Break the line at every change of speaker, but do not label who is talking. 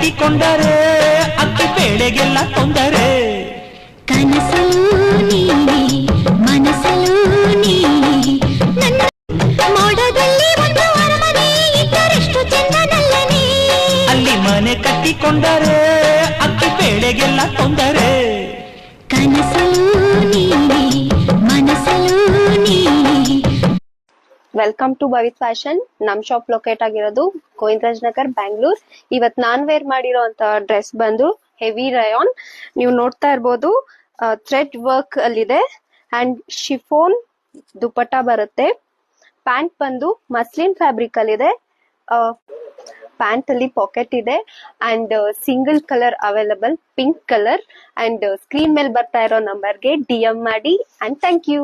ಕಟ್ಟಿಕೊಂಡರೆ ಅಕ್ಕಿ ಬೇಳೆಗೆಲ್ಲ ತೊಂದರೆ.
ಕನಸಲು ನೀನೆ ಮನಸಲು ನೀನೆ ನನ್ನ ಮೋಡದಲ್ಲಿ ಒಂದು ಅರಮನೆ ಇದ್ದರೆಷ್ಟು ಚಂದನಲ್ಲನೆ.
ಅಲ್ಲಿ ಮನೆ ಕಟ್ಟಿಕೊಂಡರೆ ಅಕ್ಕಿ ಬೇಳೆಗೆಲ್ಲ ತೊಂದರೆ.
ಕನಸಲು ನೀನೆ ಮನಸಲು ನೀನೆ.
Welcome to Bhavith fashion. ನಮ್ ಶಾಪ್ ಲೊಕೇಟ್ ಆಗಿರೋದು ಗೋವಿಂದರಾಜ್ ನಗರ್, ಬ್ಯಾಂಗ್ಳೂರ್. ಇವತ್ ನಾನ್ ವೇರ್ ಮಾಡಿರೋಂತ ಡ್ರೆಸ್ ಬಂದು ಹೆವಿ ರಯಾನ್. ನೀವು ನೋಡ್ತಾ ಇರ್ಬೋದು, ಥ್ರೆಡ್ ವರ್ಕ್ ಅಲ್ಲಿದೆ ಅಂಡ್ ಶಿಫೋನ್ ದುಪಟ್ಟ ಬರುತ್ತೆ. ಪ್ಯಾಂಟ್ ಬಂದು ಮಸ್ಲಿನ್ ಫ್ಯಾಬ್ರಿಕ್ ಅಲ್ಲಿದೆ. ಪ್ಯಾಂಟ್ ಅಲ್ಲಿ ಪಾಕೆಟ್ ಇದೆ and single colour available, pink colour. And screen ಮೇಲೆ ಬರ್ತಾ ಇರೋ ನಂಬರ್ಗೆ DM ಮಾಡಿ. And thank you.